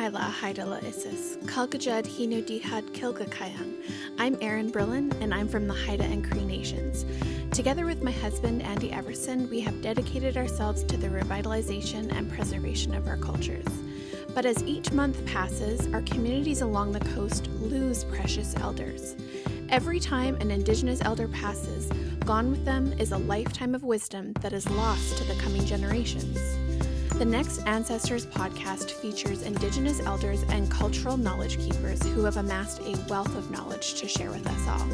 Haila Haidala Isis, Kalkajad Hino Dihad Kilgakayang. I'm Erin Brillon, and I'm from the Haida and Cree Nations. Together with my husband, Andy Everson, we have dedicated ourselves to the revitalization and preservation of our cultures. But as each month passes, our communities along the coast lose precious elders. Every time an Indigenous elder passes, gone with them is a lifetime of wisdom that is lost to the coming generations. The next Ancestors podcast features Indigenous elders and cultural knowledge keepers who have amassed a wealth of knowledge to share with us all.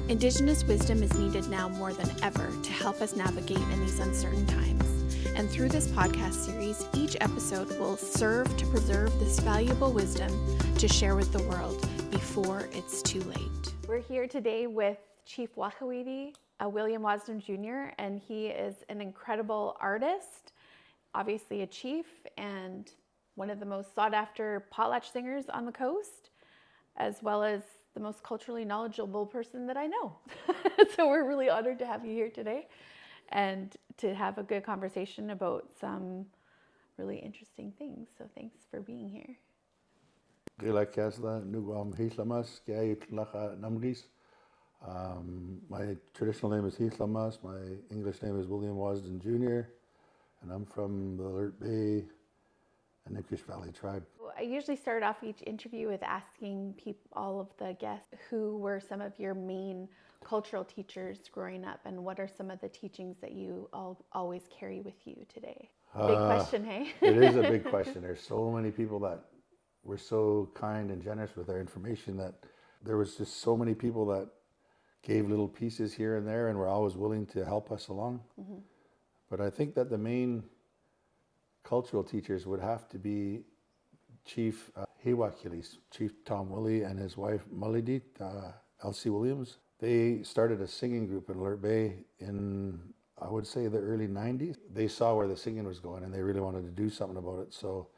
Indigenous wisdom is needed now more than ever to help us navigate in these uncertain times. And through this podcast series, each episode will serve to preserve this valuable wisdom to share with the world before it's too late. We're here today with Chief William Wasden Jr., and he is an incredible artist, obviously a chief, and one of the most sought-after potlatch singers on the coast, as well as the most culturally knowledgeable person that I know. So we're really honored to have you here today and to have a good conversation about some really interesting things. So thanks for being here. My traditional name is Hitlamas. My English name is William Wasden Jr., and I'm from the Alert Bay and Nikish Valley tribe. I usually start off each interview with asking all of the guests who were some of your main cultural teachers growing up, and what are some of the teachings that you always carry with you today? Big question, hey? It is a big question. There's so many people that were so kind and generous with their information that there was just so many people that gave little pieces here and there and were always willing to help us along. Mm-hmm. But I think that the main cultural teachers would have to be Chief Hewakilis, Chief Tom Willie and his wife Melodies, Elsie Williams. They started a singing group in Alert Bay in, I would say, the early 90s. They saw where the singing was going and they really wanted to do something about it. So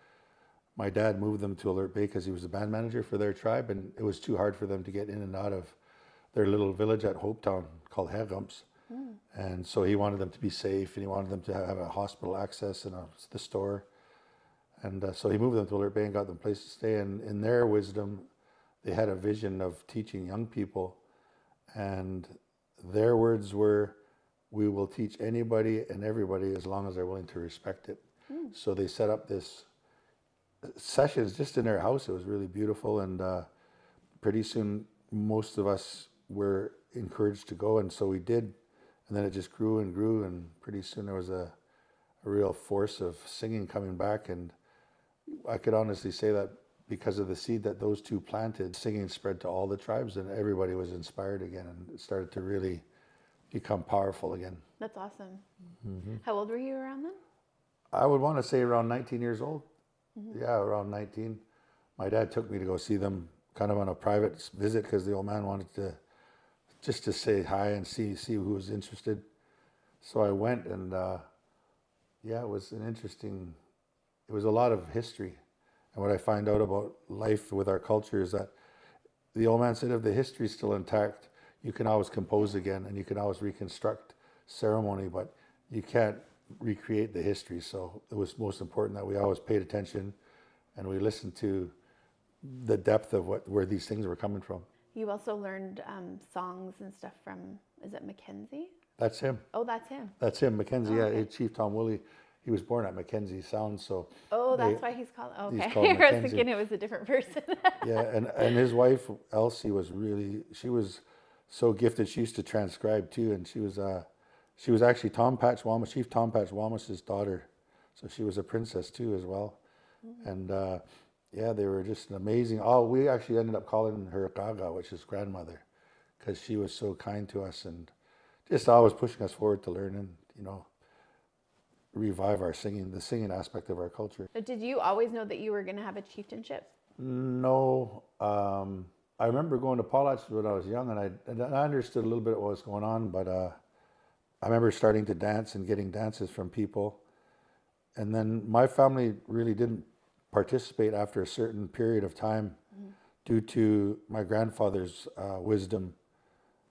my dad moved them to Alert Bay because he was the band manager for their tribe, and it was too hard for them to get in and out of their little village at Hopetown called Hergums. Mm. And so he wanted them to be safe, and he wanted them to have a hospital access and the store. And so he moved them to Alert Bay and got them a place to stay. And in their wisdom, they had a vision of teaching young people. And their words were, "We will teach anybody and everybody as long as they're willing to respect it." Mm. So they set up this sessions just in their house. It was really beautiful, and pretty soon most of us were encouraged to go, and so we did. And then it just grew and grew, and pretty soon there was a real force of singing coming back. And I could honestly say that because of the seed that those two planted, singing spread to all the tribes, and everybody was inspired again, and it started to really become powerful again. That's awesome. Mm-hmm. How old were you around then? I would want to say around 19 years old. Mm-hmm. Yeah, around 19. My dad took me to go see them kind of on a private visit because the old man wanted to just to say hi and see who was interested. So I went, and it was it was a lot of history. And what I find out about life with our culture is that the old man said if the history is still intact, you can always compose again and you can always reconstruct ceremony, but you can't recreate the history. So it was most important that we always paid attention and we listened to the depth of where these things were coming from. You also learned songs and stuff from, is it Mackenzie? That's him. Oh, that's him. That's him, Mackenzie. Okay. Yeah, Chief Tom Willie. He was born at Mackenzie Sound, so. Oh, that's why he's called. Okay, he's called I was thinking it was a different person. Yeah, and his wife Elsie she was so gifted. She used to transcribe too, and she was actually Chief Tom Patch Wamas's daughter, so she was a princess too as well. Mm-hmm. And they were just an amazing. Oh, we actually ended up calling her Gaga, which is grandmother, because she was so kind to us and just always pushing us forward to learn and revive our singing, the singing aspect of our culture. But did you always know that you were going to have a chieftainship? No. I remember going to potlatch when I was young, and I understood a little bit of what was going on, but I remember starting to dance and getting dances from people. And then my family really didn't participate after a certain period of time. Mm-hmm. Due to my grandfather's wisdom,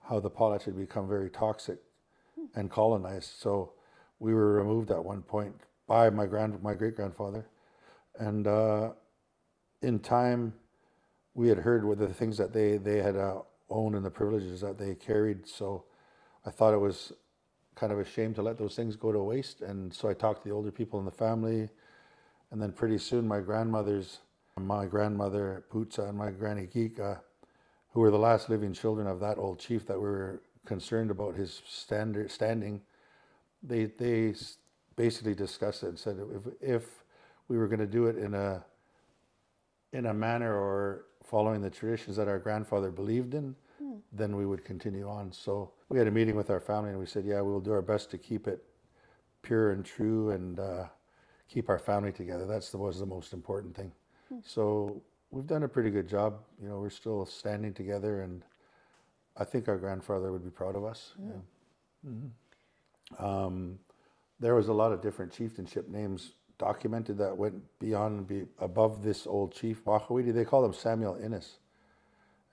how the potlatch had become very toxic and colonized. So we were removed at one point by my great-grandfather. And in time, we had heard what the things that they had owned and the privileges that they carried. So I thought it was kind of a shame to let those things go to waste. And so I talked to the older people in the family. And then pretty soon my grandmother, Putsa, and my granny Kika, who were the last living children of that old chief that were concerned about his standing, they basically discussed it and said if we were going to do it in a manner or following the traditions that our grandfather believed in, then we would continue on. So we had a meeting with our family and we said, yeah, we'll do our best to keep it pure and true and keep our family together. That was the most important thing. So we've done a pretty good job. You know, we're still standing together, and I think our grandfather would be proud of us. Yeah. There was a lot of different chieftainship names documented that went above this old chief, Wachawidi. They called him Samuel Innes.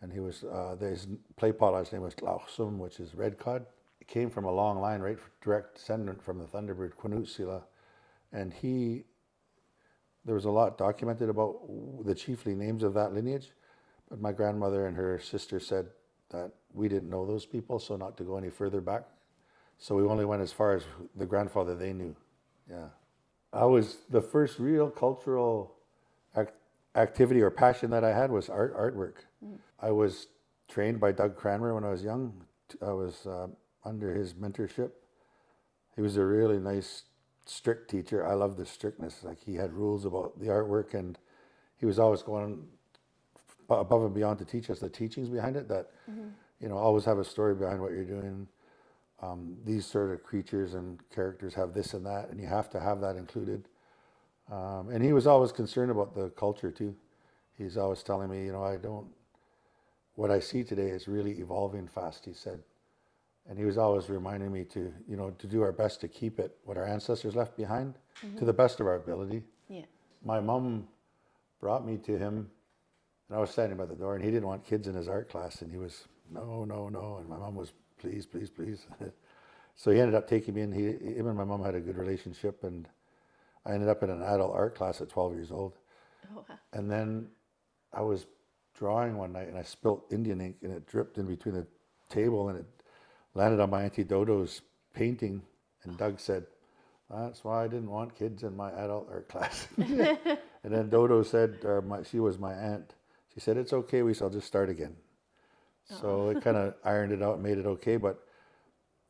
And he was, his play potlatch name was Tlauchsum, which is red cod. It came from a long line, right, direct descendant from the Thunderbird, Quanutsila. And there was a lot documented about the chiefly names of that lineage. But my grandmother and her sister said that we didn't know those people, so not to go any further back. So we only went as far as the grandfather they knew. Yeah. The first real cultural activity or passion that I had was artwork. I was trained by Doug Cranmer when I was young. I was under his mentorship. He was a really nice, strict teacher. I loved the strictness. Like, he had rules about the artwork, and he was always going above and beyond to teach us the teachings behind it, that, you know, always have a story behind what you're doing. These sort of creatures and characters have this and that, and you have to have that included. And he was always concerned about the culture too. He's always telling me, you know, what I see today is really evolving fast, he said. And he was always reminding me to, you know, to do our best to keep it, what our ancestors left behind, to the best of our ability. Yeah. My mom brought me to him, and I was standing by the door, and he didn't want kids in his art class, and he was, no. And my mom was, please. So he ended up taking me in. Him and my mom had a good relationship, and I ended up in an adult art class at 12 years old. Oh, wow. And then I was drawing one night, and I spilt Indian ink, and it dripped in between the table, and it landed on my Auntie Dodo's painting. And Doug said, that's why I didn't want kids in my adult art class. And then Dodo said, she was my aunt, she said, it's okay, we shall just start again. So it kind of ironed it out and made it okay. But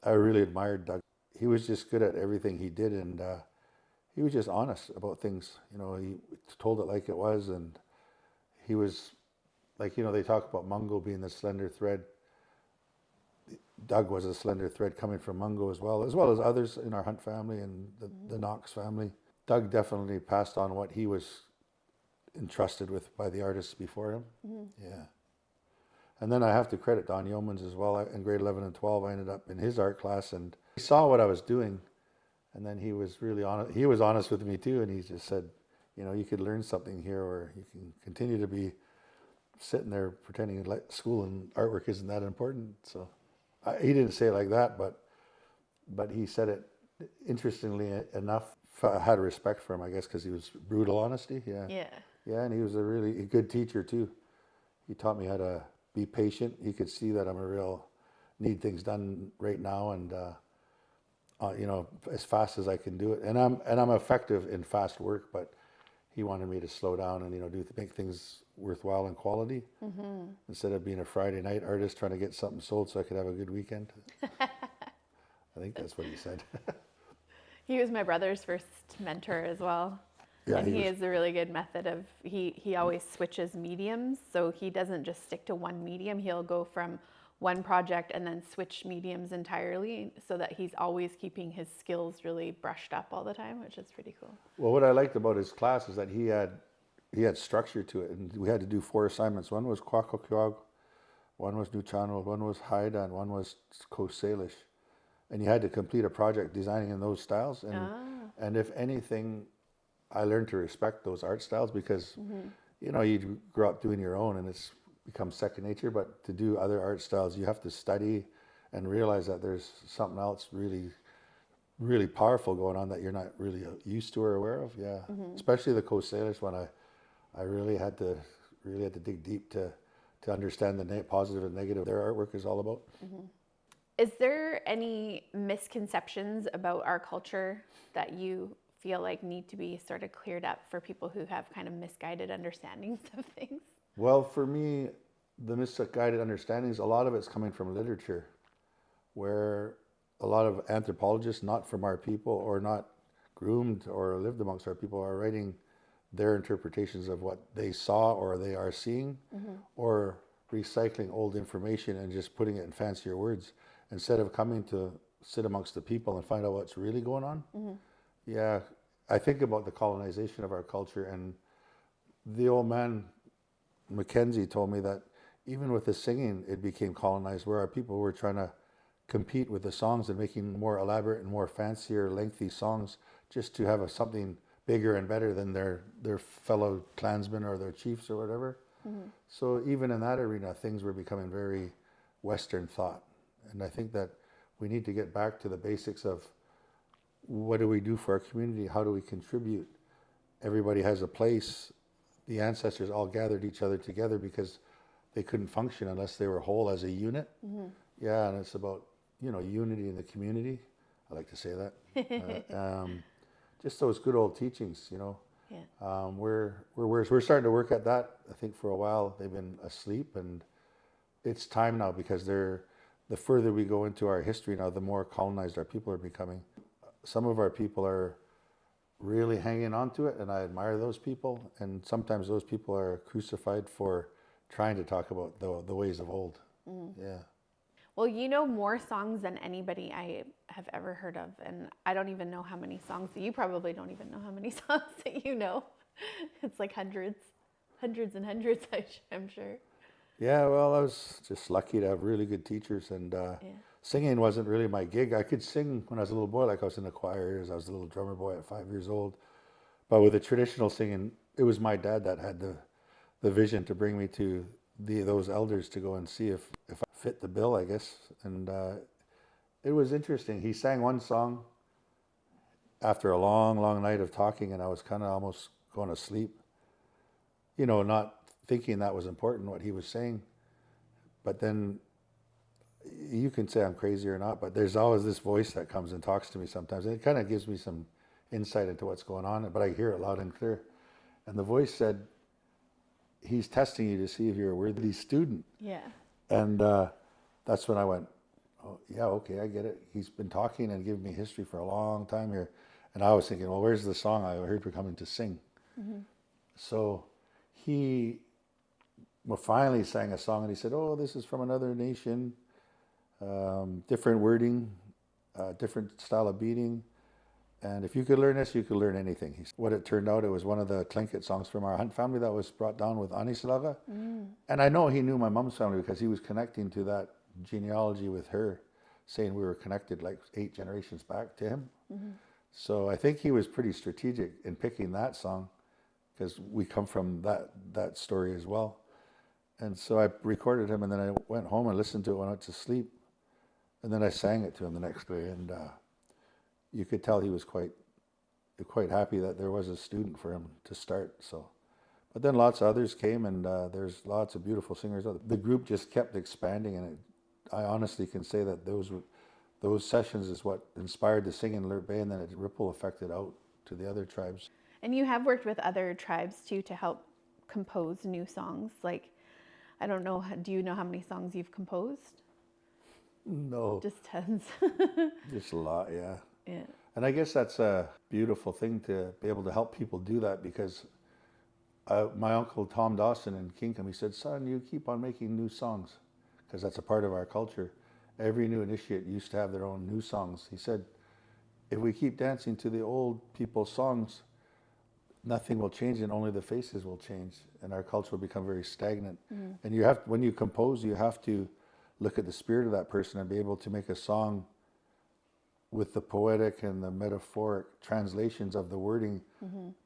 I really admired Doug. He was just good at everything he did, and he was just honest about things. You know, he told it like it was, and he was like, you know, they talk about Mungo being the slender thread. Doug was a slender thread coming from Mungo as well as others in our Hunt family and the Knox family. Doug definitely passed on what he was entrusted with by the artists before him. Yeah. And then I have to credit Don Yeomans as well. In grade 11 and 12, I ended up in his art class, and he saw what I was doing. And then he was really honest. He was honest with me too, and he just said, you know, you could learn something here, or you can continue to be sitting there pretending like school and artwork isn't that important. So he didn't say it like that, but he said it, interestingly enough, I had respect for him, I guess, because he was brutal honesty. Yeah, and he was a really good teacher too. He taught me how to be patient. He could see that I'm need things done right now, and you know, as fast as I can do it. And I'm effective in fast work, but he wanted me to slow down and, you know, make things worthwhile and quality, instead of being a Friday night artist trying to get something sold so I could have a good weekend. I think that's what he said. He was my brother's first mentor as well. Yeah, and he has a really good method of, he always switches mediums, so he doesn't just stick to one medium. He'll go from one project and then switch mediums entirely, so that he's always keeping his skills really brushed up all the time, which is pretty cool. Well, what I liked about his class is that he had structure to it, and we had to do 4 assignments. One was Kwakwaka'wakw, one was Nuchano, one was Haida, and one was Coast Salish. And you had to complete a project designing in those styles. And if anything, I learned to respect those art styles, because, you know, you grow up doing your own and it's become second nature, but to do other art styles, you have to study and realize that there's something else really, really powerful going on that you're not really used to or aware of. Yeah, especially the Coast Salish one. I really had to dig deep to understand the positive and negative their artwork is all about. Is there any misconceptions about our culture that you feel like need to be sort of cleared up for people who have kind of misguided understandings of things? Well, for me, the misguided understandings, a lot of it's coming from literature, where a lot of anthropologists, not from our people or not groomed or lived amongst our people, are writing their interpretations of what they saw or they are seeing, or recycling old information and just putting it in fancier words instead of coming to sit amongst the people and find out what's really going on. Yeah, I think about the colonization of our culture, and the old man Mackenzie told me that even with the singing, it became colonized, where our people were trying to compete with the songs and making more elaborate and more fancier, lengthy songs just to have something bigger and better than their fellow clansmen or their chiefs or whatever. So even in that arena, things were becoming very Western thought. And I think that we need to get back to the basics of what do we do for our community? How do we contribute? Everybody has a place. The ancestors all gathered each other together because they couldn't function unless they were whole as a unit. Yeah, and it's about, unity in the community. I like to say that. Just those good old teachings, Yeah. We're starting to work at that. I think for a while they've been asleep, and it's time now because the further we go into our history now, the more colonized our people are becoming. Some of our people are really hanging on to it, and I admire those people. And sometimes those people are crucified for trying to talk about the ways of old. Yeah. Well, you know more songs than anybody I have ever heard of, and I don't even know how many songs. You probably don't even know how many songs that you know. It's like hundreds and hundreds, I'm sure. Yeah, well, I was just lucky to have really good teachers, and singing wasn't really my gig. I could sing when I was a little boy, like I was in the choirs. I was a little drummer boy at 5 years old. But with the traditional singing, it was my dad that had the vision to bring me to those elders to go and see if I fit the bill, I guess. And it was interesting. He sang one song after a long, long night of talking, and I was kind of almost going to sleep, not thinking that was important, what he was saying. But then you can say I'm crazy or not, but there's always this voice that comes and talks to me sometimes. And it kind of gives me some insight into what's going on, but I hear it loud and clear. And the voice said, he's testing you to see if you're a worthy student. Yeah. And that's when I went, oh, yeah, okay, I get it. He's been talking and giving me history for a long time here. And I was thinking, well, where's the song I heard we're coming to sing? So he finally sang a song, and he said, oh, this is from another nation, different wording, different style of beating. And if you could learn this, you could learn anything. What it turned out, it was one of the Tlingit songs from our Hunt family that was brought down with Anislaga. And I know he knew my mom's family because he was connecting to that genealogy with her, saying we were connected like 8 generations back to him. So I think he was pretty strategic in picking that song because we come from that story as well. And so I recorded him, and then I went home and listened to it when I went to sleep. And then I sang it to him the next day, and you could tell he was quite happy that there was a student for him to start. So, but then lots of others came, and there's lots of beautiful singers. The group just kept expanding, and I honestly can say that those sessions is what inspired the singing in Alert Bay, and then it ripple affected out to the other tribes. And you have worked with other tribes too to help compose new songs. Like, I don't know, do you know how many songs you've composed? No. Just tons. Just a lot, yeah. Yeah. And I guess that's a beautiful thing to be able to help people do that, because my uncle Tom Dawson in Kinkham, he said, son, you keep on making new songs, because that's a part of our culture. Every new initiate used to have their own new songs. He said, if we keep dancing to the old people's songs, nothing will change, and only the faces will change, and our culture will become very stagnant. And when you compose, you have to look at the spirit of that person and be able to make a song with the poetic and the metaphoric translations of the wording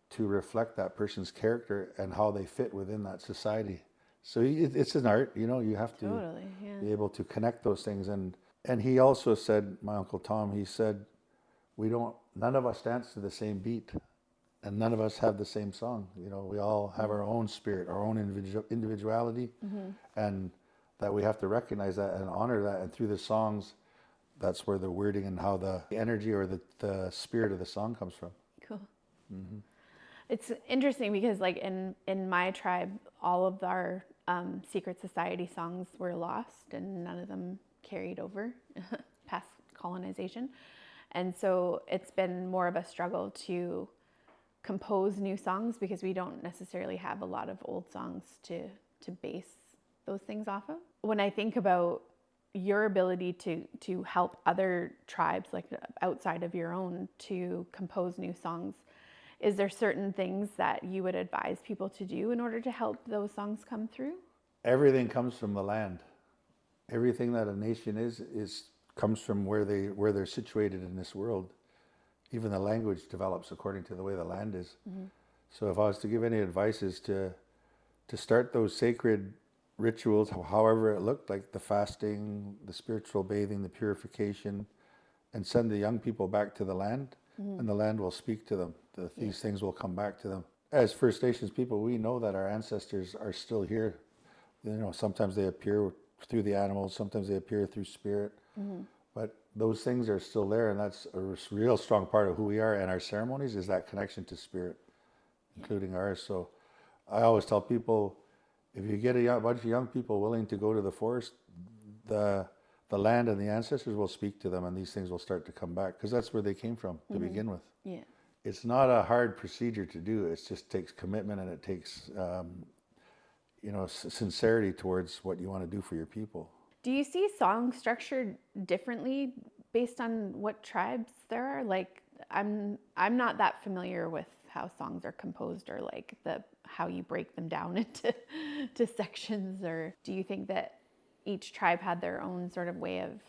to reflect that person's character and how they fit within that society. So it's an art, you have to be able to connect those things. And he also said, my Uncle Tom, he said, none of us dance to the same beat. and none of us have the same song. You know, we all have our own spirit, our own individuality, and that we have to recognize that and honor that. And through the songs, that's where the wording and how the energy or the spirit of the song comes from. Cool. It's interesting because like in my tribe, all of our secret society songs were lost and none of them carried over past colonization. And so it's been more of a struggle to compose new songs because we don't necessarily have a lot of old songs to base those things off of. When I think about your ability to help other tribes like outside of your own to compose new songs, is there certain things that you would advise people to do in order to help those songs come through? Everything comes from the land. Everything that a nation is comes from where they're situated in this world. Even the language develops according to the way the land is. So if I was to give any advice, is to start those sacred rituals, however it looked, like the fasting, the spiritual bathing, the purification, and send the young people back to the land, and the land will speak to them. These things will come back to them. As First Nations people, we know that our ancestors are still here. You know, sometimes they appear through the animals, sometimes they appear through spirit, but those things are still there, and that's a real strong part of who we are. And our ceremonies is that connection to spirit, including ours. So I always tell people, if you get a bunch of young people willing to go to the forest, the land and the ancestors will speak to them, and these things will start to come back, because that's where they came from to begin with. Yeah. It's not a hard procedure to do. It just takes commitment, and it takes sincerity towards what you want to do for your people. Do you see songs structured differently based on what tribes there are? Like, I'm not that familiar with how songs are composed, or like how you break them down into to sections. Or do you think that each tribe had their own sort of way of,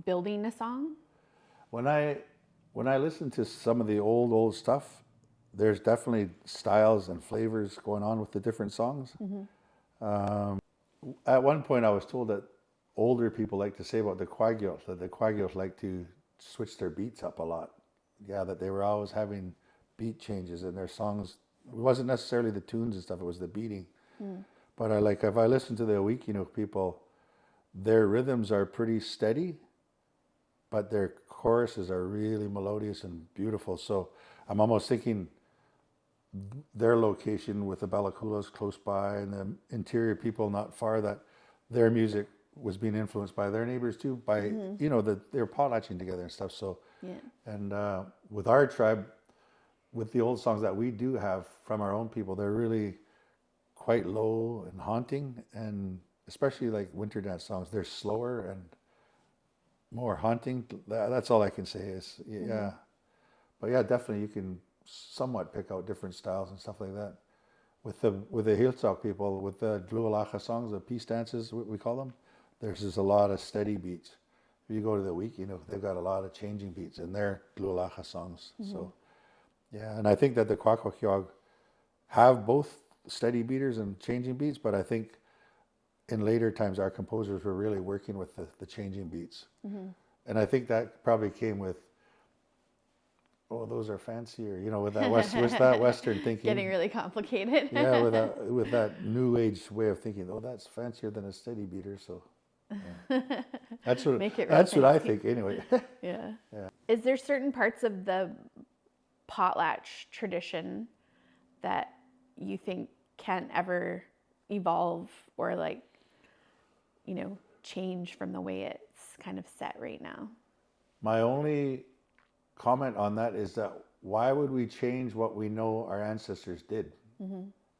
building a song? When I listen to some of the old stuff, there's definitely styles and flavors going on with the different songs. At one point, I was told that older people like to say about the Kwagyot, that the Kwagyot like to switch their beats up a lot. Yeah, that they were always having beat changes in their songs. It wasn't necessarily the tunes and stuff, it was the beating. But if I listen to the Awikino people, their rhythms are pretty steady, but their choruses are really melodious and beautiful. So I'm almost thinking their location with the Balakulas close by and the interior people not far, that their music was being influenced by their neighbors too, by, they're potlatching together and stuff. So, and with our tribe, with the old songs that we do have from our own people, they're really quite low and haunting, and especially like winter dance songs, they're slower and more haunting. That's all I can say is, But yeah, definitely you can somewhat pick out different styles and stuff like that. With the Hilltalk people, with the Dlualacha songs, the peace dances, we call them, there's just a lot of steady beats. If you go to the week, they've got a lot of changing beats in their Dlualacha songs. So, yeah, and I think that the Kwakwakyog have both steady beaters and changing beats, but I think in later times our composers were really working with the changing beats. And I think that probably came with, those are fancier, with that Western thinking. Getting really complicated. Yeah, with that new age way of thinking. That's fancier than a steady beater. So yeah. That's what I think anyway. Yeah. Is there certain parts of the potlatch tradition that you think can't ever evolve or change from the way it's kind of set right now? My only comment on that is that why would we change what we know our ancestors did?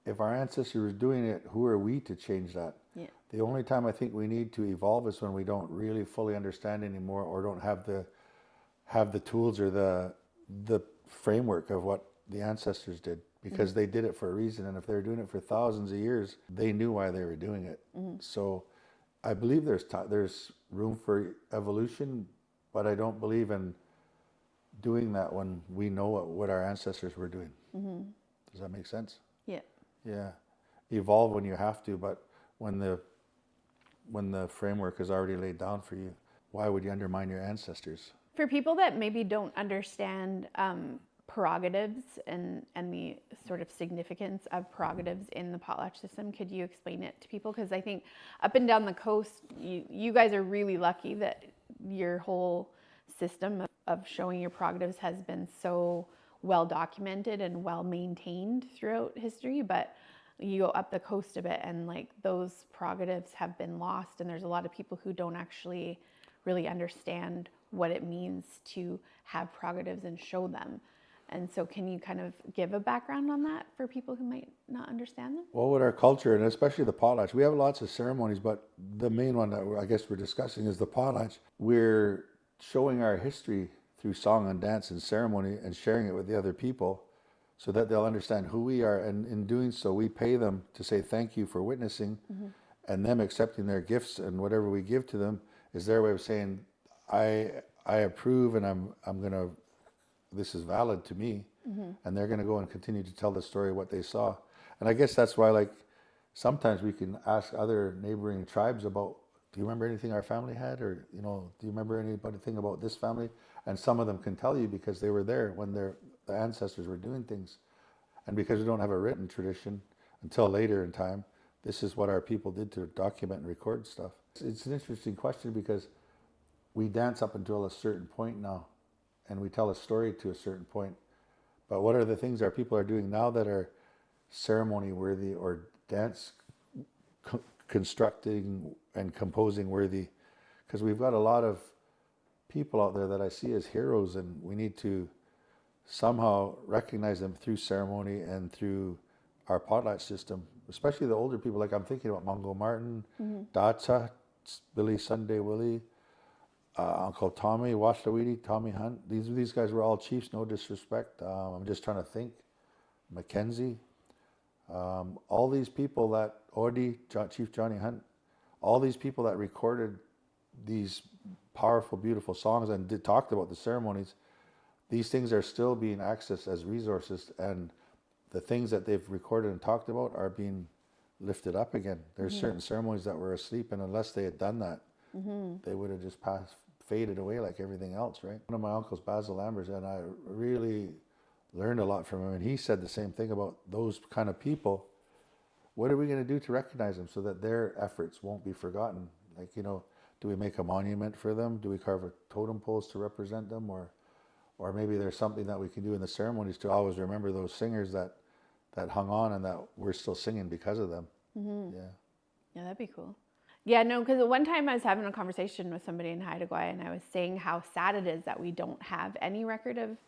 If our ancestors were doing it, who are we to change that? Yeah. The only time I think we need to evolve is when we don't really fully understand anymore, or don't have the tools or the framework of what the ancestors did, because they did it for a reason, and if they were doing it for thousands of years, they knew why they were doing it. So I believe there's room for evolution, but I don't believe in doing that when we know what our ancestors were doing. Does that make sense? Yeah. Evolve when you have to, but when the framework is already laid down for you, why would you undermine your ancestors? For people that maybe don't understand prerogatives and the sort of significance of prerogatives in the potlatch system. Could you explain it to people? Because I think up and down the coast, you guys are really lucky that your whole system of showing your prerogatives has been so well documented and well maintained throughout history. But you go up the coast a bit and like those prerogatives have been lost, and there's a lot of people who don't actually really understand what it means to have prerogatives and show them. And so can you kind of give a background on that for people who might not understand them? Well, with our culture, and especially the potlatch, we have lots of ceremonies, but the main one that I guess we're discussing is the potlatch. We're showing our history through song and dance and ceremony and sharing it with the other people so that they'll understand who we are. And in doing so, we pay them to say thank you for witnessing, and them accepting their gifts and whatever we give to them is their way of saying, I approve, and I'm gonna, this is valid to me, and they're gonna go and continue to tell the story of what they saw. And I guess that's why, like, sometimes we can ask other neighboring tribes about, do you remember anything our family had, or do you remember anything about this family? And some of them can tell you because they were there when the ancestors were doing things. And because we don't have a written tradition until later in time, this is what our people did to document and record stuff. It's an interesting question because we dance up until a certain point now, and we tell a story to a certain point. But what are the things our people are doing now that are ceremony worthy or dance constructing and composing worthy? Because we've got a lot of people out there that I see as heroes, and we need to somehow recognize them through ceremony and through our potlatch system, especially the older people. Like I'm thinking about Mungo Martin, Data, Billy Sunday Willie, Uncle Tommy, Washlawiti, Tommy Hunt. These guys were all chiefs, no disrespect. I'm just trying to think. Mackenzie. All these people that, Chief Johnny Hunt, all these people that recorded these powerful, beautiful songs and talked about the ceremonies, these things are still being accessed as resources, and the things that they've recorded and talked about are being lifted up again. There's certain ceremonies that were asleep, and unless they had done that, they would have just faded away like everything else, right? One of my uncles, Basil Lambers, and I really learned a lot from him, and he said the same thing about those kind of people. What are we going to do to recognize them so that their efforts won't be forgotten? Like, do we make a monument for them? Do we carve a totem poles to represent them? Or maybe there's something that we can do in the ceremonies to always remember those singers that hung on and that we're still singing because of them. Yeah, that'd be cool. Yeah, no, because one time I was having a conversation with somebody in Haida Gwaii, and I was saying how sad it is that we don't have any record of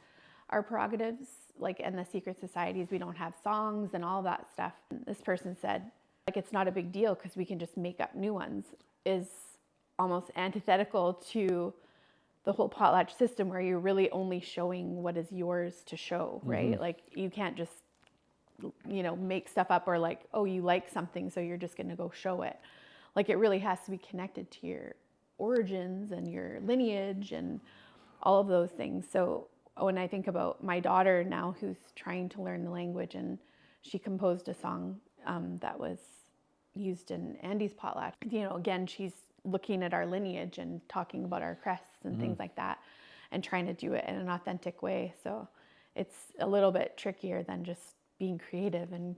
our prerogatives, like in the secret societies, we don't have songs and all that stuff. And this person said, like, it's not a big deal because we can just make up new ones, is almost antithetical to the whole potlatch system where you're really only showing what is yours to show, right? Like you can't just, make stuff up, or like, oh, you like something, so you're just going to go show it. Like it really has to be connected to your origins and your lineage and all of those things. So when I think about my daughter now who's trying to learn the language, and she composed a song that was used in Andy's potlatch, again, she's looking at our lineage and talking about our crests and things like that, and trying to do it in an authentic way. So it's a little bit trickier than just being creative and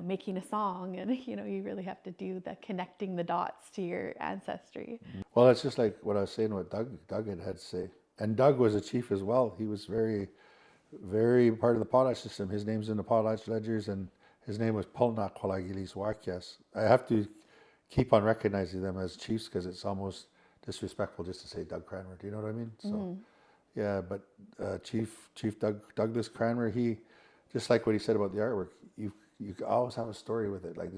making a song, and you really have to do the connecting the dots to your ancestry. Well, it's just like what I was saying, what Doug had to say. And Doug was a chief as well. He was very, very part of the potlatch system. His name's in the potlatch ledgers, and his name was Pulnak Kwalagilis Wakyas. I have to keep on recognizing them as chiefs because it's almost disrespectful just to say Doug Cranmer. Do you know what I mean? So, yeah, but Chief Douglas Cranmer, he, just like what he said about the artwork, you always have a story with it. Like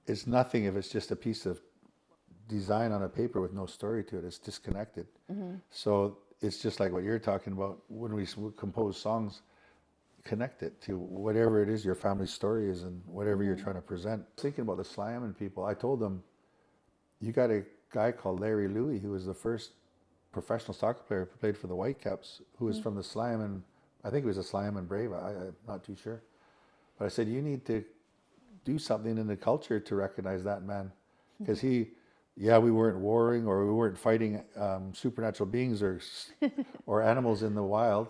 it's nothing if it's just a piece of design on a paper with no story to it. It's disconnected. So it's just like what you're talking about. When we compose songs, connect it to whatever it is your family's story is and whatever you're trying to present. Thinking about the Sliammon people, I told them, you got a guy called Larry Louie, who was the first professional soccer player who played for the Whitecaps, who was from the Sliammon. I think he was a Sliammon Brave. I'm not too sure. But I said, you need to do something in the culture to recognize that man. Because we weren't warring or we weren't fighting supernatural beings or animals in the wild,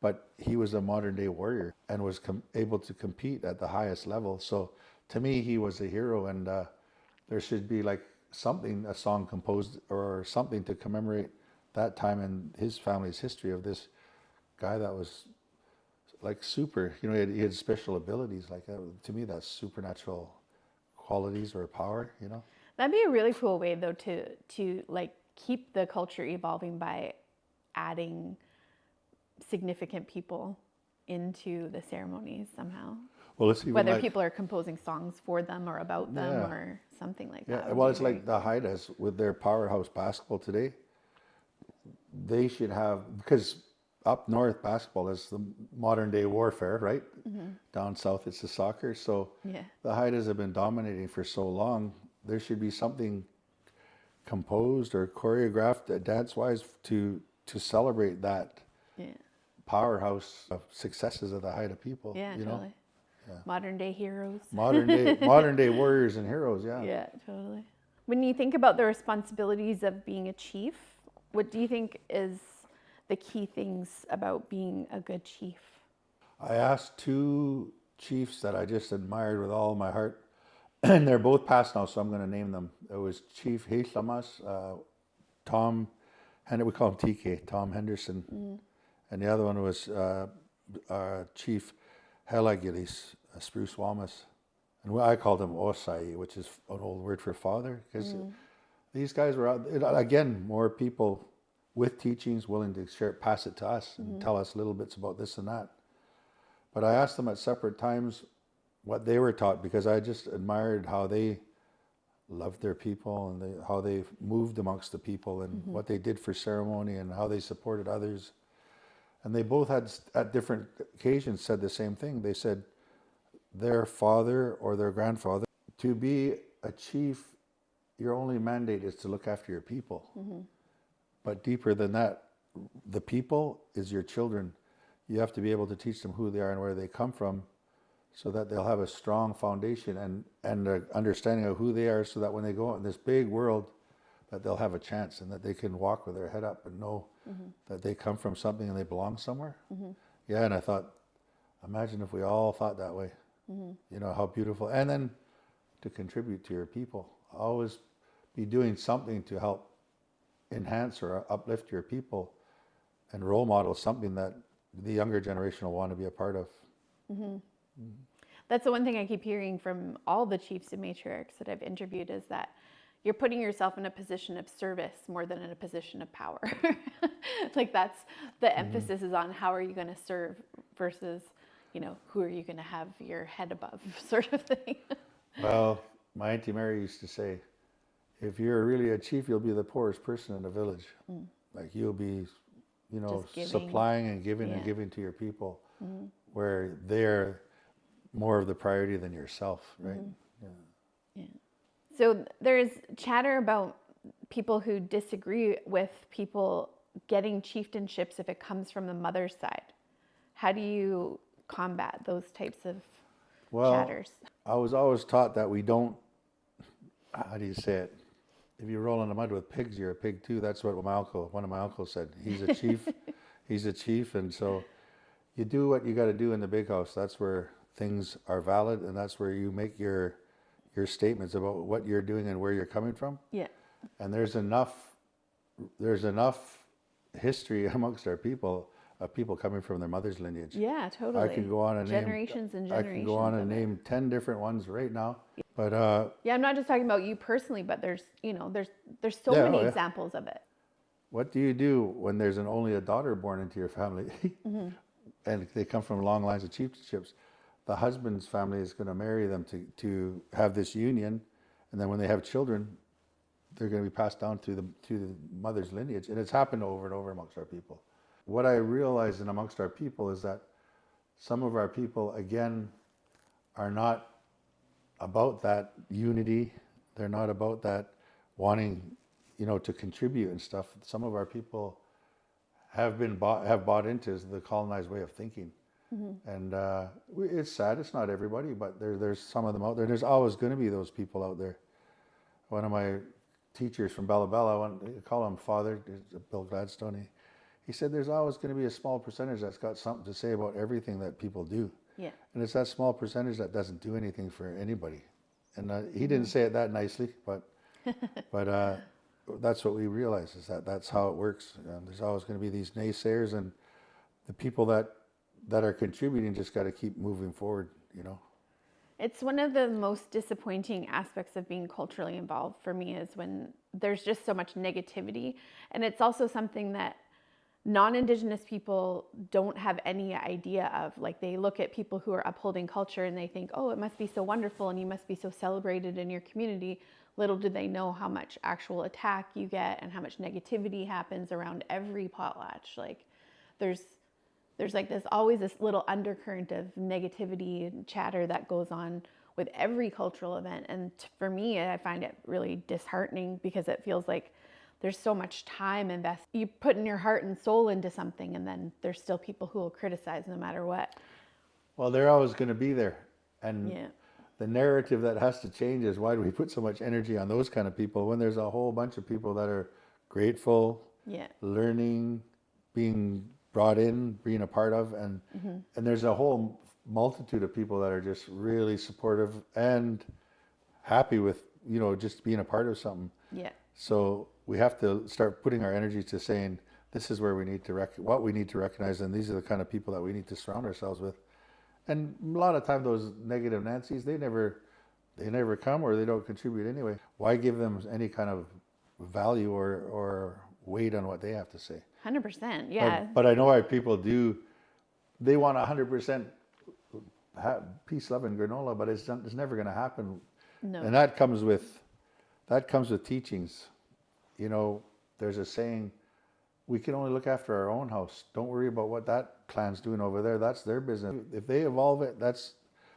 but he was a modern day warrior and was able to compete at the highest level. So to me, he was a hero, and there should be like something, a song composed or something to commemorate that time in his family's history of this guy that was like super, he had special abilities. Like to me, that's supernatural qualities or power, That'd be a really cool way though to like keep the culture evolving by adding significant people into the ceremonies somehow. Well, it's even Whether like, people are composing songs for them or about them or something like that. yeah. Well, it's like the Haidas with their powerhouse basketball today. They should have, because up north basketball is the modern day warfare, right? Down south it's the soccer. So the Haidas have been dominating for so long. There should be something composed or choreographed dance wise to celebrate that powerhouse of successes of the Haida people. Yeah, totally. Modern day heroes. Modern day warriors and heroes, yeah. Yeah, totally. When you think about the responsibilities of being a chief, what do you think is the key things about being a good chief? I asked two chiefs that I just admired with all my heart, and they're both passed now, so I'm going to name them. It was Chief Heislamas, Tom, and we call him TK, Tom Henderson, and the other one was Chief Helagilis, Spruce Wamas, and I called him Osai, which is an old word for father, because these guys were out, again, more people with teachings willing to share, pass it to us and tell us little bits about this and that. But I asked them at separate times what they were taught, because I just admired how they loved their people and how they moved amongst the people and what they did for ceremony and how they supported others. And they both had, at different occasions, said the same thing. They said their father or their grandfather, to be a chief, your only mandate is to look after your people. But deeper than that, the people is your children. You have to be able to teach them who they are and where they come from, so that they'll have a strong foundation and an understanding of who they are, so that when they go out in this big world, that they'll have a chance and that they can walk with their head up and know that they come from something and they belong somewhere. Yeah, and I thought, imagine if we all thought that way. How beautiful. And then to contribute to your people. Always be doing something to help enhance or uplift your people and role model something that the younger generation will want to be a part of. That's the one thing I keep hearing from all the chiefs and matriarchs that I've interviewed, is that you're putting yourself in a position of service more than in a position of power. Like that's the emphasis is on how are you going to serve versus, who are you going to have your head above, sort of thing. Well, my Auntie Mary used to say, if you're really a chief, you'll be the poorest person in the village. Like you'll be, supplying and giving to your people, where they're more of the priority than yourself, right? Yeah. So there's chatter about people who disagree with people getting chieftainships if it comes from the mother's side. How do you combat those types of chatters? I was always taught that we don't, how do you say it? If you roll in the mud with pigs, you're a pig too. That's what one of my uncles said. He's a chief. He's a chief. And so you do what you got to do in the big house. That's where things are valid. And that's where you make your statements about what you're doing and where you're coming from. Yeah. And there's enough history amongst our people of people coming from their mother's lineage. Yeah, totally. I can go on and generations and generations. I can go on and name 10 different ones right now. But yeah, I'm not just talking about you personally, but there's so many examples of it. What do you do when there's only a daughter born into your family, and they come from long lines of chieftainships? The husband's family is going to marry them to have this union, and then when they have children, they're going to be passed down to the mother's lineage, and it's happened over and over amongst our people. What I realize amongst our people is that some of our people, again, are not about that unity. They're not about that wanting, to contribute and stuff. Some of our people have bought into the colonized way of thinking. And it's sad. It's not everybody, but there's some of them out there. There's always going to be those people out there. One of my teachers from Bella Bella, I call him Father, Bill Gladstone. he said there's always going to be a small percentage that's got something to say about everything that people do. Yeah. And it's that small percentage that doesn't do anything for anybody. And he didn't say it that nicely, but that's what we realize, is that that's how it works. There's always going to be these naysayers, and the people that are contributing just got to keep moving forward, you know. It's one of the most disappointing aspects of being culturally involved for me, is when there's just so much negativity. And it's also something that non-Indigenous people don't have any idea of. Like, they look at people who are upholding culture and they think, oh, it must be so wonderful and you must be so celebrated in your community. Little do they know how much actual attack you get and how much negativity happens around every potlatch. Like, there's like always this little undercurrent of negativity and chatter that goes on with every cultural event. And for me, I find it really disheartening, because it feels like there's so much time invested. You put in your heart and soul into something, and then there's still people who will criticize no matter what. Well, they're always going to be there. And Yeah. the narrative that has to change is, why do we put so much energy on those kind of people when there's a whole bunch of people that are grateful, Yeah. learning, being brought in, being a part of, and there's a whole multitude of people that are just really supportive and happy with, you know, just being a part of something. Yeah. So we have to start putting our energy to saying, this is where we need to what we need to recognize, and these are the kind of people that we need to surround ourselves with. And a lot of time, those negative Nancy's, they never come, or they don't contribute anyway. Why give them any kind of value or weight on what they have to say? 100%. Yeah. But I know why people do. They want 100% peace, love, and granola, but it's never going to happen. No. And that comes with teachings. You know, there's a saying, we can only look after our own house. Don't worry about what that clan's doing over there. That's their business. If they evolve it,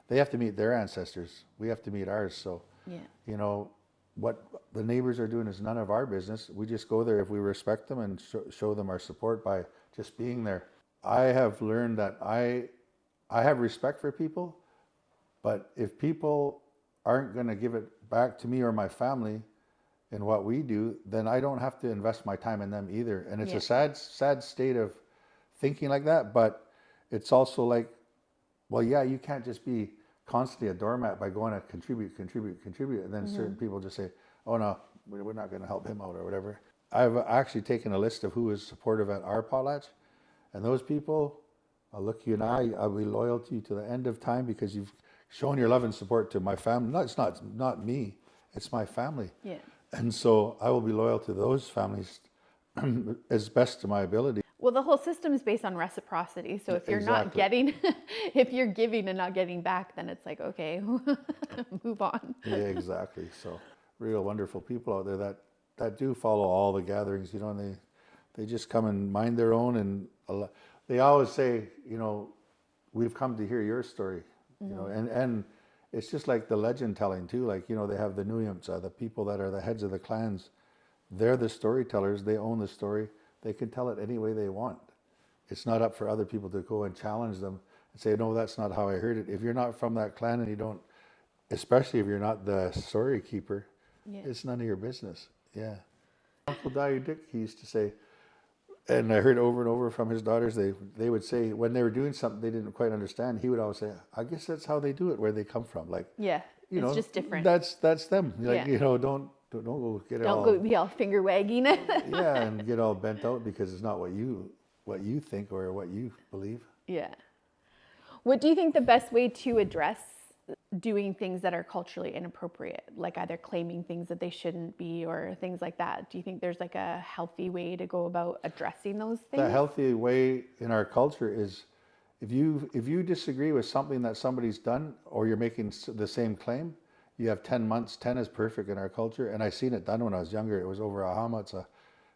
they have to meet their ancestors. We have to meet ours. So, Yeah. you know, what the neighbors are doing is none of our business. We just go there if we respect them and show them our support by just being there. I have learned that I have respect for people, but if people aren't going to give it back to me or my family in what we do, then I don't have to invest my time in them either. And it's a sad state of thinking like that, but it's also like, well, yeah, you can't just be constantly a doormat by going to contribute, and then certain people just say, oh no, we're not going to help him out or whatever. I've actually taken a list of who is supportive at our potlatch, and those people, I'll look you in the eye, I'll be loyal to you to the end of time, because you've shown your love and support to my family. No, it's not me, it's my family. Yeah. And so I will be loyal to those families as best to my ability. Well, the whole system is based on reciprocity. So if you're not getting, if you're giving and not getting back, then it's like, okay, move on. Yeah, exactly. So real wonderful people out there that do follow all the gatherings, you know, and they just come and mind their own. And they always say, you know, we've come to hear your story, you know, and it's just like the legend telling too. Like, you know, they have the Nuyumtsa, the people that are the heads of the clans. They're the storytellers. They own the story. They can tell it any way they want. It's not up for other people to go and challenge them and say, no, that's not how I heard it. If you're not from that clan and you don't, especially if you're not the story keeper, it's none of your business. Yeah. Uncle Dyer Dick, he used to say, and I heard over and over from his daughters, they would say when they were doing something they didn't quite understand, he would always say, I guess that's how they do it, where they come from. Like, Yeah. you It's know, just different. That's them. Like, you know, don't go get it all. Don't go be all finger wagging. Yeah, and get all bent out because it's not what you think or what you believe. Yeah. What do you think the best way to address doing things that are culturally inappropriate, like either claiming things that they shouldn't be or things like that? Do you think there's like a healthy way to go about addressing those things? The healthy way in our culture is, if you disagree with something that somebody's done, or you're making the same claim, you have 10 months. 10 is perfect in our culture. And I seen it done when I was younger. It was over a hamatsa.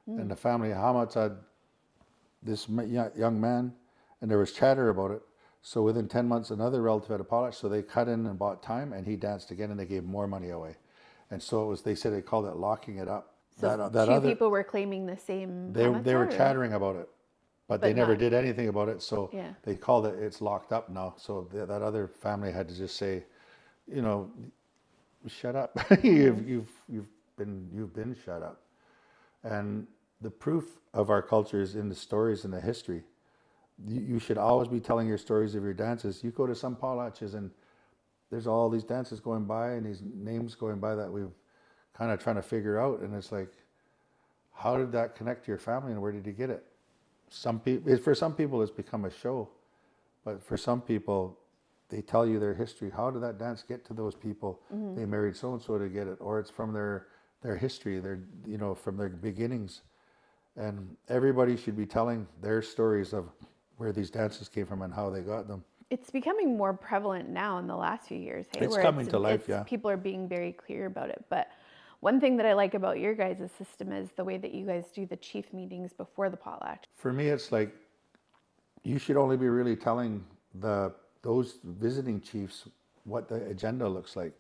And the family hamatsa had this young man, and there was chatter about it. So within 10 months, another relative had a potlatch. So they cut in and bought time, and he danced again, and they gave more money away. And so it was, they said they called it locking it up. So two people were claiming the same They were hamatsa, chattering about it, but they never not- did anything about it. So Yeah. they called it, it's locked up now. So that other family had to just say, you know, shut up. you've been shut up. And the proof of our culture is in the stories and the history. You should always be telling your stories of your dances. You go to some potlatches and there's all these dances going by and these names going by that we've kind of trying to figure out. And it's like, how did that connect to your family and where did you get it? For some people, it's become a show. But for some people, they tell you their history. How did that dance get to those people? They married so-and-so to get it. Or it's from their history, from their beginnings. And everybody should be telling their stories of where these dances came from and how they got them. It's becoming more prevalent now in the last few years. Hey, It's coming to life, yeah. People are being very clear about it. But one thing that I like about your guys' system is the way that you guys do the chief meetings before the potlatch. For me, it's like you should only be really telling those visiting chiefs what the agenda looks like.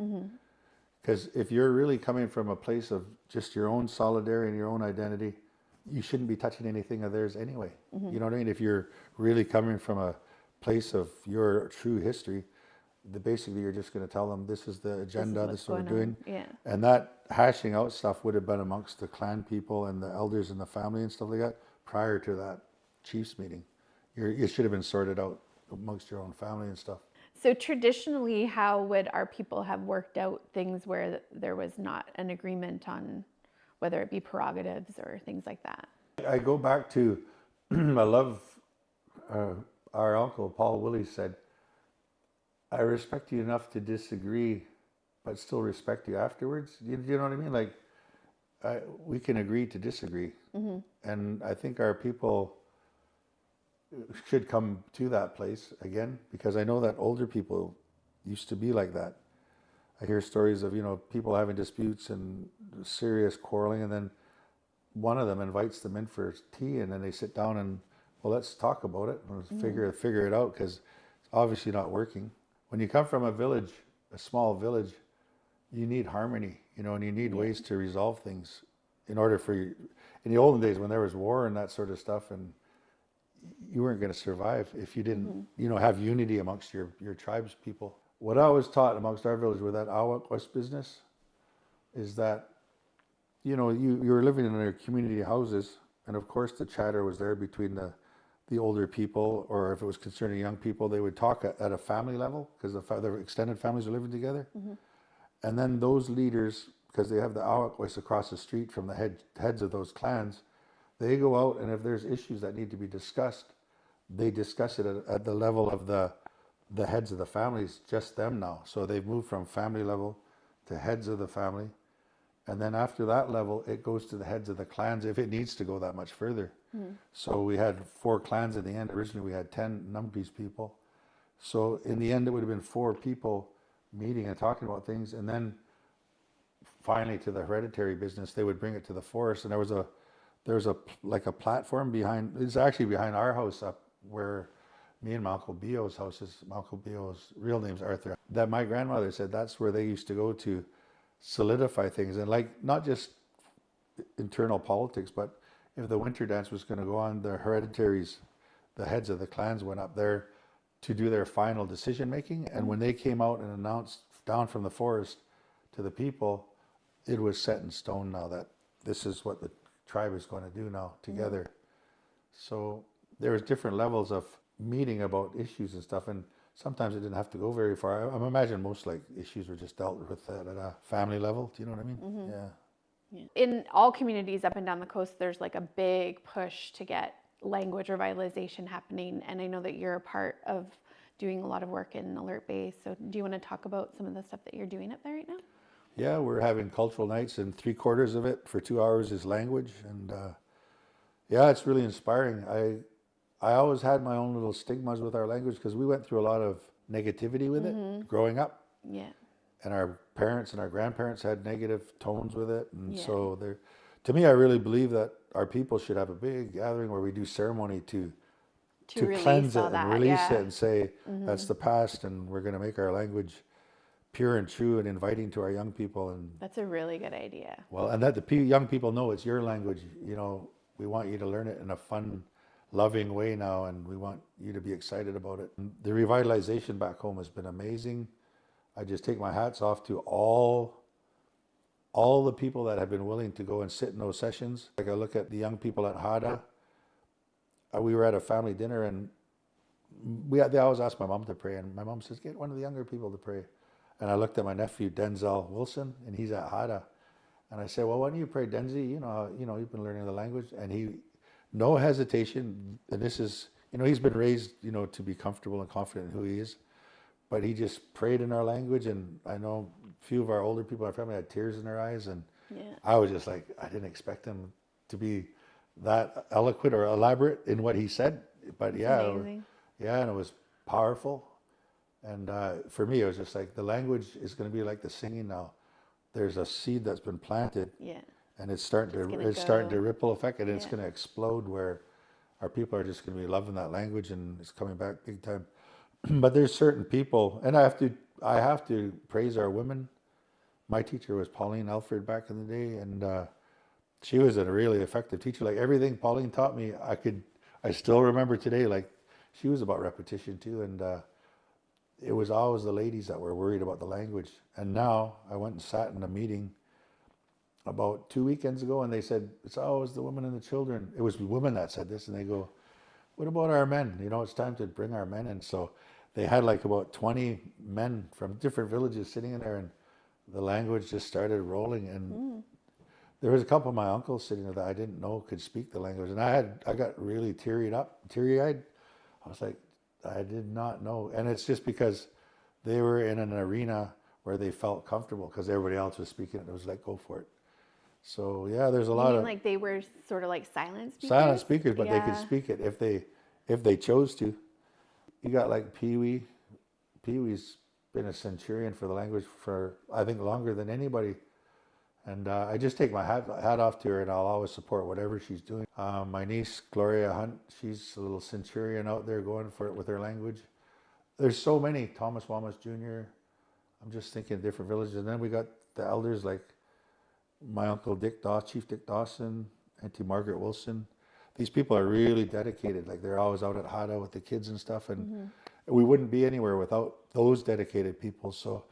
Because if you're really coming from a place of just your own solidarity and your own identity, you shouldn't be touching anything of theirs anyway. You know what I mean? If you're really coming from a place of your true history, basically you're just going to tell them this is the agenda, this is what we're doing. Yeah. And that hashing out stuff would have been amongst the clan people and the elders in the family and stuff like that prior to that chiefs meeting. It should have been sorted out amongst your own family and stuff. So traditionally, how would our people have worked out things where there was not an agreement on whether it be prerogatives or things like that? I go back to, I love our uncle, Paul Willie said, I respect you enough to disagree, but still respect you afterwards. You know what I mean? Like, we can agree to disagree. And I think our people should come to that place again, because I know that older people used to be like that. I hear stories of, people having disputes and serious quarreling, and then one of them invites them in for tea, and then they sit down and, well, let's talk about it and figure it out, because it's obviously not working. When you come from a village, a small village, you need harmony, and you need ways to resolve things in order for you. In the olden days when there was war and that sort of stuff, and you weren't going to survive if you didn't, have unity amongst your tribes people. What I was taught amongst our village with that Awak West business is that, you were living in their community houses, and of course the chatter was there between the older people, or if it was concerning young people, they would talk at a family level because the extended families are living together. And then those leaders, because they have the Awak West across the street from the heads of those clans, they go out, and if there's issues that need to be discussed, they discuss it at the level of the heads of the families, just them now. So they've moved from family level to heads of the family. And then after that level, it goes to the heads of the clans if it needs to go that much further. So we had 4 clans in the end. Originally we had 10 Numpies people. So in the end, it would have been 4 people meeting and talking about things. And then finally to the hereditary business, they would bring it to the forest. And there was a platform behind, it's actually behind our house up where me and my Uncle Bio's house is. My Uncle Bio's real name's Arthur. That my grandmother said that's where they used to go to solidify things. And like, not just internal politics, but if the winter dance was going to go on, the hereditaries, the heads of the clans went up there to do their final decision making. And when they came out and announced down from the forest to the people, it was set in stone now that this is what the tribe is going to do now together. So there was different levels of meeting about issues and stuff, and sometimes it didn't have to go very far. I imagine most issues were just dealt with at a family level. Do you know what I mean? Yeah. In all communities up and down the coast, there's like a big push to get language revitalization happening, and I know that you're a part of doing a lot of work in Alert Bay. So do you want to talk about some of the stuff that you're doing up there right now? Yeah, we're having cultural nights, and 3/4 of it for 2 hours is language, and yeah, it's really inspiring. I always had my own little stigmas with our language because we went through a lot of negativity with it growing up. Yeah. And our parents and our grandparents had negative tones with it, and so to me, I really believe that our people should have a big gathering where we do ceremony to cleanse it and release it and say that's the past, and we're going to make our language pure and true and inviting to our young people. And that's a really good idea. Well, and that the young people know it's your language. We want you to learn it in a fun, loving way now, and we want you to be excited about it. And the revitalization back home has been amazing. I just take my hats off to all all the people that have been willing to go and sit in those sessions. Like I look at the young people at Hada. We were at a family dinner, and they always ask my mom to pray, and my mom says, get one of the younger people to pray. And I looked at my nephew, Denzel Wilson, and he's at Hada. And I said, well, why don't you pray, Denzi? You've been learning the language. And he, no hesitation, and this is, he's been raised, to be comfortable and confident in who he is. But he just prayed in our language, and I know a few of our older people in our family had tears in their eyes, and I was just like, I didn't expect him to be that eloquent or elaborate in what he said. But and it was powerful. And for me, it was just like the language is going to be like the singing now. There's a seed that's been planted, and it's starting to ripple effect, and it's going to explode where our people are just going to be loving that language, and it's coming back big time. But there's certain people, and I have to praise our women. My teacher was Pauline Alfred back in the day, and she was a really effective teacher. Like everything Pauline taught me, I still remember today. Like she was about repetition too, and it was always the ladies that were worried about the language. And now I went and sat in a meeting about 2 weekends ago, and they said, it's always the women and the children. It was women that said this, and they go, what about our men? It's time to bring our men in. So they had like about 20 men from different villages sitting in there, and the language just started rolling. And there was a couple of my uncles sitting there that I didn't know could speak the language. And I got really teary-eyed. I was like, I did not know. And it's just because they were in an arena where they felt comfortable because everybody else was speaking it. It was like, go for it. So yeah, there's a lot of like they were sort of like silent speakers. Silent speakers, but they could speak it if they chose to. You got like Pee Wee. Pee Wee's been a centurion for the language for I think longer than anybody. And I just take my hat off to her, and I'll always support whatever she's doing. My niece, Gloria Hunt, she's a little centurion out there going for it with her language. There's so many. Thomas Wamas Jr. I'm just thinking different villages. And then we got the elders like my uncle Chief Dick Dawson, Auntie Margaret Wilson. These people are really dedicated. Like they're always out at Hada with the kids and stuff. And we wouldn't be anywhere without those dedicated people. So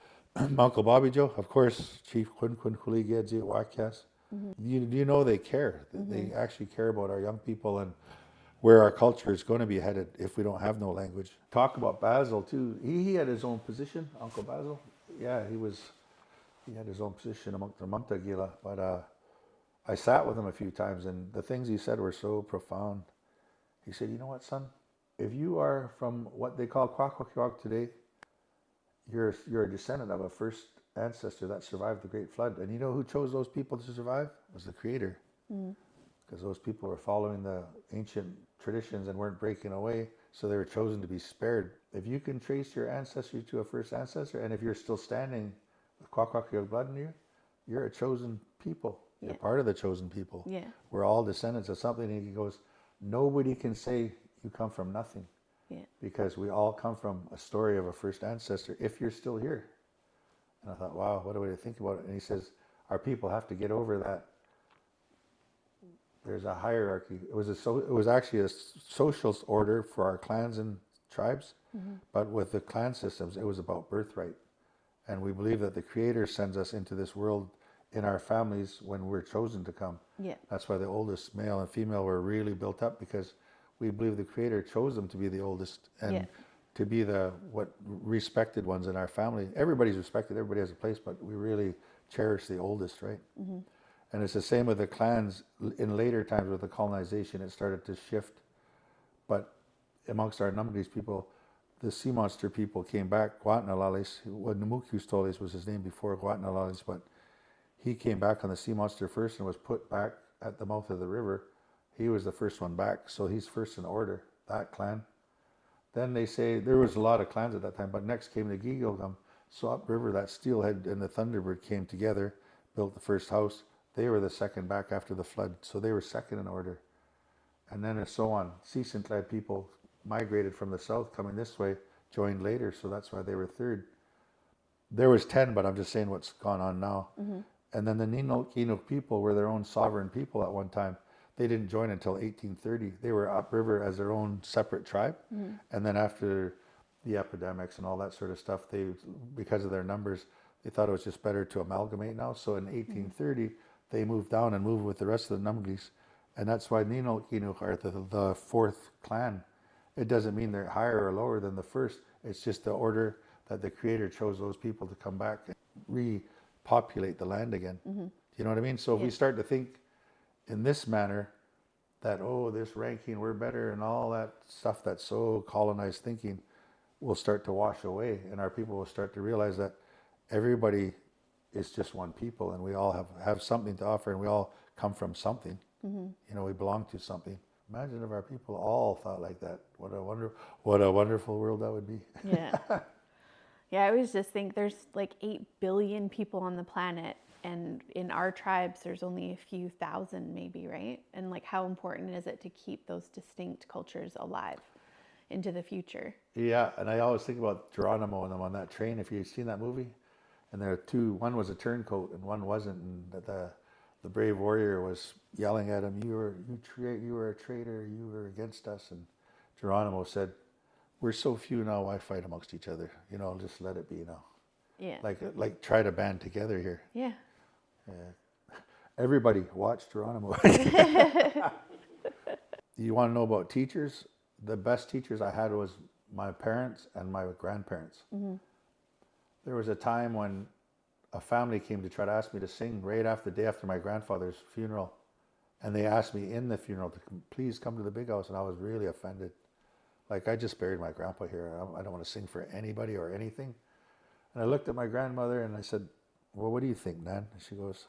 Uncle Bobby Joe, of course, Chief Kun Kuligedzi Wakias. They care. They actually care about our young people and where our culture is going to be headed if we don't have no language. Talk about Basil too. He had his own position, Uncle Basil. Yeah, he had his own position among the Mantagila. But I sat with him a few times, and the things he said were so profound. He said, you know what, son? If you are from what they call Kwakwakwak today, you're a descendant of a first ancestor that survived the Great Flood. And you know who chose those people to survive? It was the Creator. Because those people were following the ancient traditions and weren't breaking away, so they were chosen to be spared. If you can trace your ancestry to a first ancestor, and if you're still standing with Kwakwakwak blood in you, you're a chosen people. You're part of the chosen people. We're all descendants of something. And he goes, nobody can say you come from nothing. Because we all come from a story of a first ancestor if you're still here. And I thought, wow, what a way to think about it. And he says, our people have to get over that. There's a hierarchy. It was actually a social order for our clans and tribes, but with the clan systems, it was about birthright. And we believe that the Creator sends us into this world in our families when we're chosen to come. That's why the oldest male and female were really built up, because we believe the Creator chose them to be the oldest and to be the respected ones in our family. Everybody's respected, everybody has a place, but we really cherish the oldest, right? And it's the same with the clans. In later times with the colonization, it started to shift. But amongst our Numidis people, the sea monster people came back. Guatemalalis, what Namukustolis was his name before Guatemalalis, but he came back on the sea monster first and was put back at the mouth of the river. He was the first one back, so he's first in order, that clan. Then they say there was a lot of clans at that time, but next came the Gigilgum. So upriver, that Steelhead and the Thunderbird came together, built the first house. They were the second back after the flood, so they were second in order. And then and so on. Sea Sinclair people migrated from the south, coming this way, joined later, so that's why they were third. There was 10, but I'm just saying what's gone on now. And then the Ninilk people were their own sovereign people at one time. They didn't join until 1830. They were upriver as their own separate tribe. And then after the epidemics and all that sort of stuff, because of their numbers, They thought it was just better to amalgamate now. So in 1830, they moved down and moved with the rest of the Numgis. And that's why Ninilkinu are the fourth clan. It doesn't mean they're higher or lower than the first. It's just the order that the Creator chose those people to come back and repopulate the land again. You know what I mean? So if we start to think in this manner, that, oh, this ranking, we're better, and all that stuff that's so colonized thinking will start to wash away, and our people will start to realize that everybody is just one people, and we all have something to offer, and we all come from something. You know, we belong to something. Imagine if our people all thought like that. What a wonderful world that would be. Yeah. Yeah, I always just think there's like 8 billion people on the planet, and in our tribes there's only a few thousand maybe, right? And like, how important is it to keep those distinct cultures alive into the future? Yeah, and I always think about Geronimo and them on that train. If you've seen that movie, and there are two, one was a turncoat and one wasn't, and the brave warrior was yelling at him, you were a traitor, you were against us. And Geronimo said, we're so few now, why fight amongst each other? You know, just let it be now. Yeah. Like try to band together here. Yeah. Everybody watch Geronimo. You want to know about teachers? The best teachers I had was my parents and my grandparents. There was a time when a family came to try to ask me to sing right after the day after my grandfather's funeral. And they asked me in the funeral to please come to the big house. And I was really offended. Like, I just buried my grandpa here. I don't want to sing for anybody or anything. And I looked at my grandmother and I said, well, what do you think, Nan? And she goes,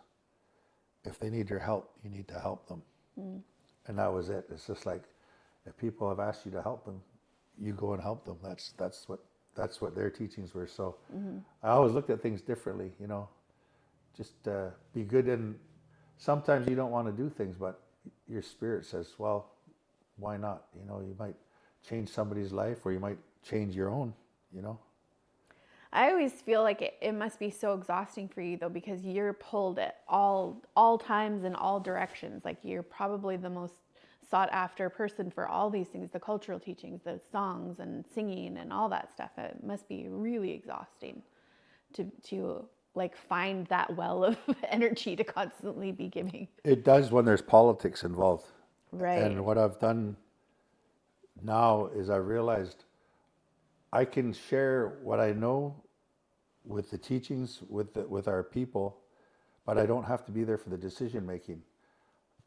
if they need your help, you need to help them. And that was it. It's just like, if people have asked you to help them, you go and help them. That's what their teachings were. So I always looked at things differently, you know, just be good. And sometimes you don't want to do things, but your spirit says, well, why not? You know, you might change somebody's life, or you might change your own, you know. I always feel like it must be so exhausting for you though, because you're pulled at all times in all directions. Like, you're probably the most sought after person for all these things, the cultural teachings, the songs and singing and all that stuff. It must be really exhausting to like find that well of energy to constantly be giving. It does when there's politics involved. Right. And what I've done now is I realized I can share what I know with the teachings with our people, but I don't have to be there for the decision making.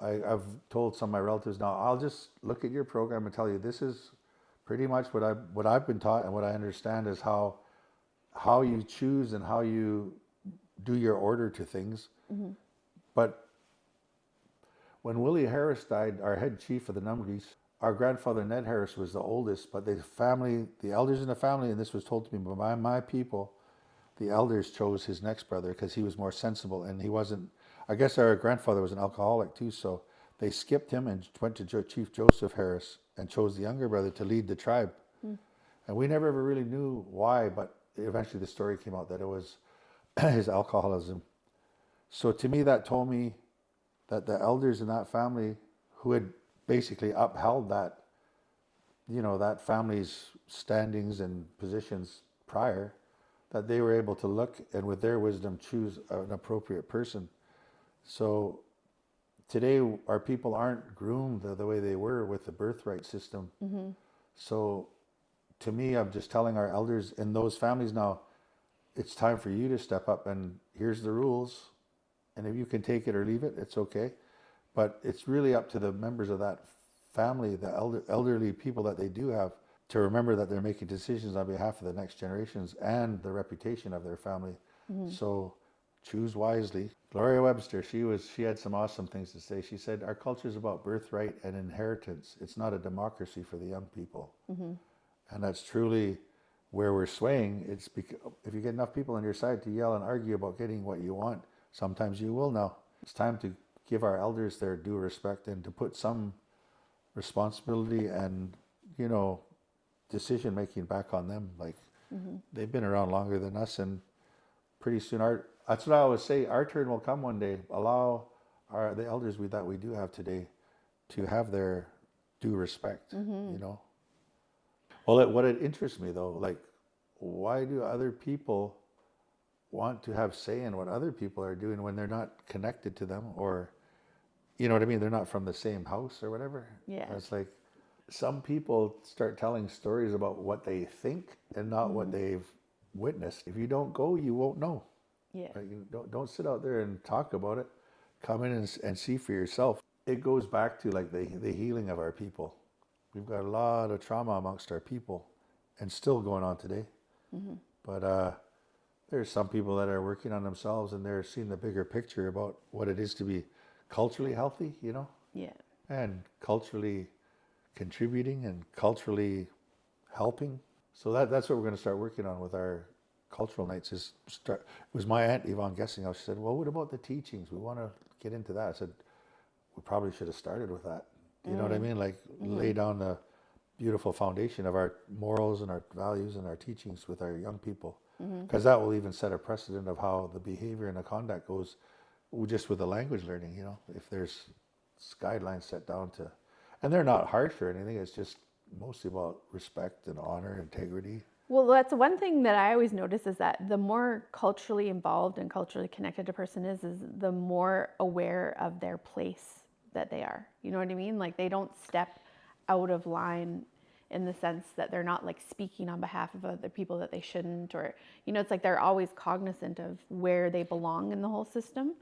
I've told some of my relatives now, I'll just look at your program and tell you this is pretty much what I've been taught, and what I understand is how you choose and how you do your order to things. But when Willie Harris died, our head chief of the Numgis, our grandfather Ned Harris was the oldest, but the elders in the family, and this was told to me by my people, the elders chose his next brother because he was more sensible, and he wasn't, I guess our grandfather was an alcoholic too, so they skipped him and went to Chief Joseph Harris and chose the younger brother to lead the tribe. And we never ever really knew why, but eventually the story came out that it was his alcoholism. So to me, that told me that the elders in that family who had basically upheld that, you know, that family's standings and positions prior, that they were able to look and with their wisdom choose an appropriate person. So today our people aren't groomed the way they were with the birthright system. So to me, I'm just telling our elders in those families now, it's time for you to step up, and here's the rules. And if you can take it or leave it, it's okay. But it's really up to the members of that family, the elderly people that they do have, to remember that they're making decisions on behalf of the next generations and the reputation of their family. So choose wisely. Gloria Webster, she had some awesome things to say. She said, our culture is about birthright and inheritance. It's not a democracy for the young people. And that's truly where we're swaying. It's because if you get enough people on your side to yell and argue about getting what you want, sometimes you will now. It's time to give our elders their due respect and to put some responsibility and, you know, decision making back on them. Like, they've been around longer than us, and pretty soon that's what I always say, our turn will come one day. Allow the elders that we do have today to have their due respect, you know. Well, what it interests me though, like, why do other people want to have say in what other people are doing when they're not connected to them, or, you know what I mean? They're not from the same house or whatever. Yeah. It's like some people start telling stories about what they think and not what they've witnessed. If you don't go, you won't know. Yeah. Right? You don't sit out there and talk about it. Come in and see for yourself. It goes back to like the healing of our people. We've got a lot of trauma amongst our people, and still going on today. But there's some people that are working on themselves, and they're seeing the bigger picture about what it is to be culturally healthy, you know, Yeah. and culturally contributing and culturally helping. So that's what we're going to start working on with our cultural nights. It was my aunt Yvonne Gessinghouse. She said, well, what about the teachings? We want to get into that. I said, we probably should have started with that. You know what I mean? Like lay down the beautiful foundation of our morals and our values and our teachings with our young people. Because that will even set a precedent of how the behavior and the conduct goes just with the language learning, you know, if there's guidelines set down to, and they're not harsh or anything, it's just mostly about respect and honor, integrity. Well, that's one thing that I always notice is that the more culturally involved and culturally connected a person is the more aware of their place that they are. You know what I mean? Like they don't step out of line in the sense that they're not like speaking on behalf of other people that they shouldn't, or, you know, it's like they're always cognizant of where they belong in the whole system.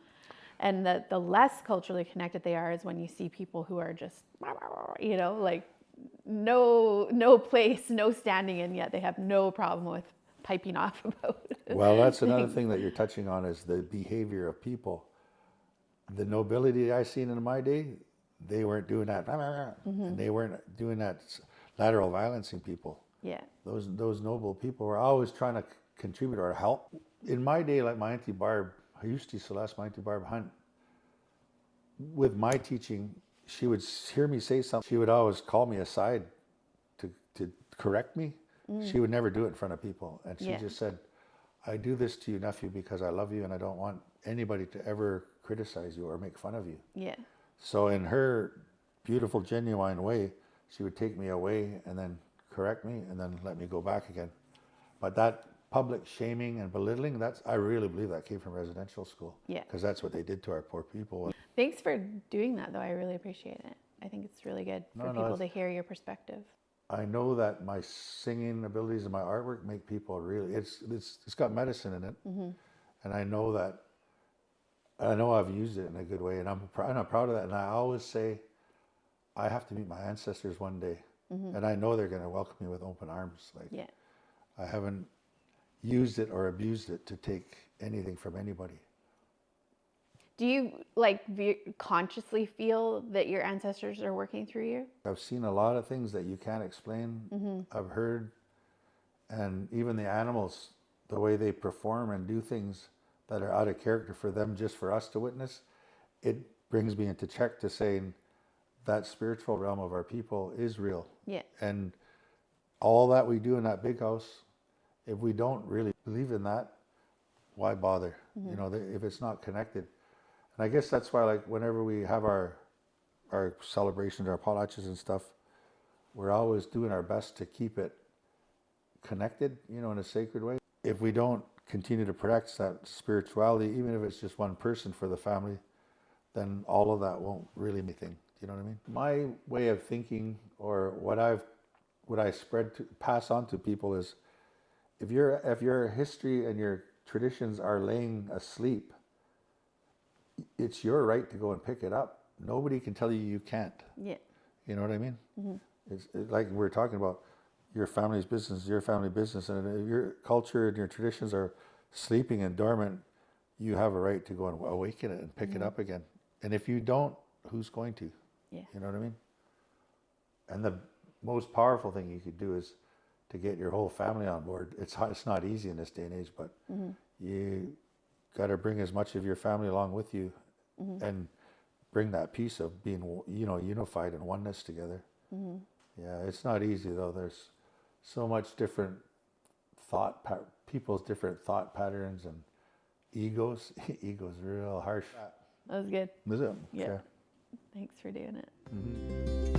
And that the less culturally connected they are is when you see people who are just, you know, like no place, no standing in, yet they have no problem with piping off about it. Well, that's another thing that you're touching on is the behavior of people. The nobility I seen in my day, they weren't doing that. And they weren't doing that lateral violencing people. Yeah. Those noble people were always trying to contribute or help. In my day, like my Auntie Barb, I used to Celeste, my Auntie Barb Hunt, with my teaching, she would hear me say something. She would always call me aside to correct me. She would never do it in front of people. And she just said, I do this to you, nephew, because I love you and I don't want anybody to ever criticize you or make fun of you. Yeah. So in her beautiful, genuine way, she would take me away and then correct me and then let me go back again. But that public shaming and belittling, I really believe that came from residential school. Yeah. Because that's what they did to our poor people. Thanks for doing that, though. I really appreciate it. I think it's really good for people to hear your perspective. I know that my singing abilities and my artwork make people really, it's got medicine in it. And I know I've used it in a good way, and I'm proud of that. And I always say, I have to meet my ancestors one day. And I know they're going to welcome me with open arms. Like, I haven't used it or abused it to take anything from anybody. Do you like consciously feel that your ancestors are working through you? I've seen a lot of things that you can't explain. I've heard, and even the animals, the way they perform and do things that are out of character for them, just for us to witness, it brings me into check to saying that spiritual realm of our people is real. Yeah. And all that we do in that big house, if we don't really believe in that, why bother? You know, if it's not connected. And I guess that's why, like, whenever we have our celebrations, our potlatches and stuff, we're always doing our best to keep it connected, you know, in a sacred way. If we don't continue to protect that spirituality, even if it's just one person for the family, then all of that won't really mean anything. You know what I mean? My way of thinking, or what I pass on to people is, if your history and your traditions are laying asleep, it's your right to go and pick it up. Nobody can tell you you can't. Yeah. You know what I mean? It's like we're talking about your family's business, your family business, and if your culture and your traditions are sleeping and dormant, you have a right to go and awaken it and pick it up again. And if you don't, who's going to? Yeah. You know what I mean? And the most powerful thing you could do is to get your whole family on board. It's not easy in this day and age, but you got to bring as much of your family along with you and bring that piece of being, you know, unified and oneness together. Yeah, it's not easy though. There's so much different people's different thought patterns and egos. Egos real harsh. That was good. Was it? Yeah. Okay. Thanks for doing it.